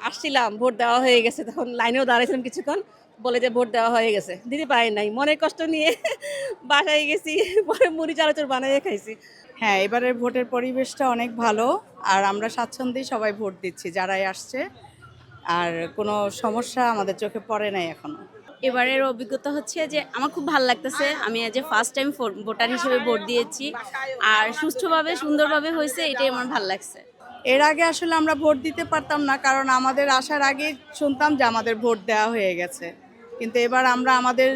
আসছিলাম, ভোট দেওয়া হয়ে গেছে। তখন লাইনেও দাঁড়াইছিলাম কিছুক্ষণ। বলে যে ভোট দেওয়া হয়ে গেছে। দিতে পারি নাই। মনের কষ্ট নিয়ে বাসায় গেছি। পরে মুড়ি চানাচুর বানাইয়ে খাইছি। হ্যাঁ, এবারের ভোটের পরিবেশটা অনেক ভালো। আর আমরা স্বাচ্ছন্দ্যেই সবাই ভোট দিচ্ছি যারাই আসছে। আর কোনো সমস্যা আমাদের চোখে পড়ে নাই এখনো। এবারের অভিজ্ঞতা হচ্ছে যে আমার খুব ভালো লাগতেছে। আমি আজ ফার্স্ট টাইম ভোটার হিসেবে ভোট দিয়েছি। আর সুষ্ঠুভাবে সুন্দরভাবে হয়েছে, এটাই আমার ভালো লাগছে। এর আগে আসলে আমরা ভোট দিতে পারতাম না, কারণ আমাদের আসার আগে শুনতাম যে আমাদের ভোট দেওয়া হয়ে গেছে। কিন্তু এবার আমরা আমাদের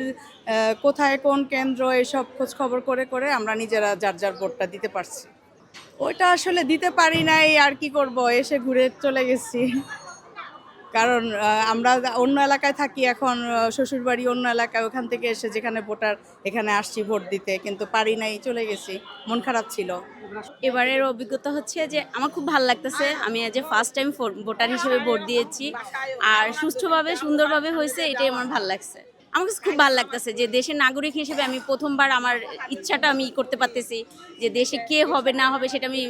কোথায় কোন কেন্দ্র এসব খোঁজ খবর করে করে আমরা নিজেরা যার যার ভোটটা দিতে পারছি। ওইটা আসলে দিতে পারি নাই, আর কি করব, এসে ঘুরে চলে গেছি। কারণ আমরা অন্য এলাকায় থাকি এখন, শ্বশুরবাড়ি অন্য এলাকায়, ওখান থেকে এসে যেখানে ভোটার এখানে আসছি ভোট দিতে, কিন্তু পারি নাই, চলে গেছি। মন খারাপ ছিল। এবারের অভিজ্ঞতা হচ্ছে যে আমার খুব ভালো লাগতেছে। আমি আজ ফার্স্ট টাইম ভোটার হিসেবে ভোট দিয়েছি। আর সুষ্ঠুভাবে সুন্দরভাবে হয়েছে, এটাই আমার ভালো লাগছে। আমার কাছে খুব ভালো লাগতেছে যে দেশের নাগরিক হিসেবে আমি প্রথমবার আমার ইচ্ছাটা আমি করতে পারতেছি, যে দেশে কে হবে না হবে সেটা আমি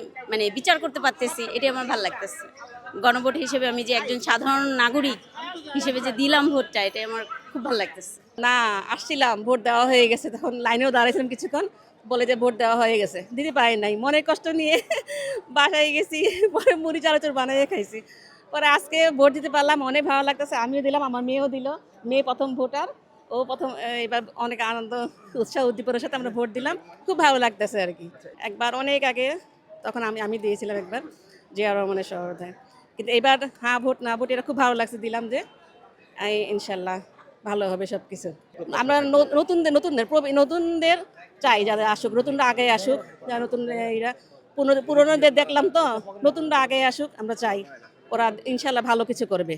বিচার করতে পারতেছি। এটাই আমার ভালো লাগতেছে। গণভোট হিসেবে আমি যে একজন সাধারণ নাগরিক হিসেবে যে দিলাম ভোটটা, এটাই আমার খুব ভালো লাগতেছে। না, আসছিলাম, ভোট দেওয়া হয়ে গেছে। তখন লাইনেও দাঁড়াইছিলাম কিছুক্ষণ। বলে যে ভোট দেওয়া হয়ে গেছে। দিতে পারি নাই। মনের কষ্ট নিয়ে বাসায় গেছি। পরে মুড়ি চানাচুর বানাইয়ে খাইছি। পরে আজকে ভোট দিতে পারলাম, অনেক ভালো লাগতেছে। আমিও দিলাম, আমার মেয়েও দিল। মেয়ে প্রথম ভোটার। ও প্রথম এবার অনেক আনন্দ, উৎসাহ উদ্দীপনার সাথে আমরা ভোট দিলাম। খুব ভালো লাগতেছে আর কি। একবার অনেক আগে তখন আমি দিয়েছিলাম একবার, জিয়া রহমানের সহযোগিতায়। কিন্তু এবার হ্যাঁ ভোট না ভোট এটা খুব ভালো লাগছে, দিলাম যে ইনশাল্লাহ ভালো হবে সব কিছু। আমরা নতুনদের চাই, যাদের আসুক, নতুনরা আগে আসুক। যারা নতুন এরা পুরোনোদের দেখলাম তো, নতুনরা আগে আসুক, আমরা চাই ওরা ইনশাল্লাহ ভালো কিছু করবে।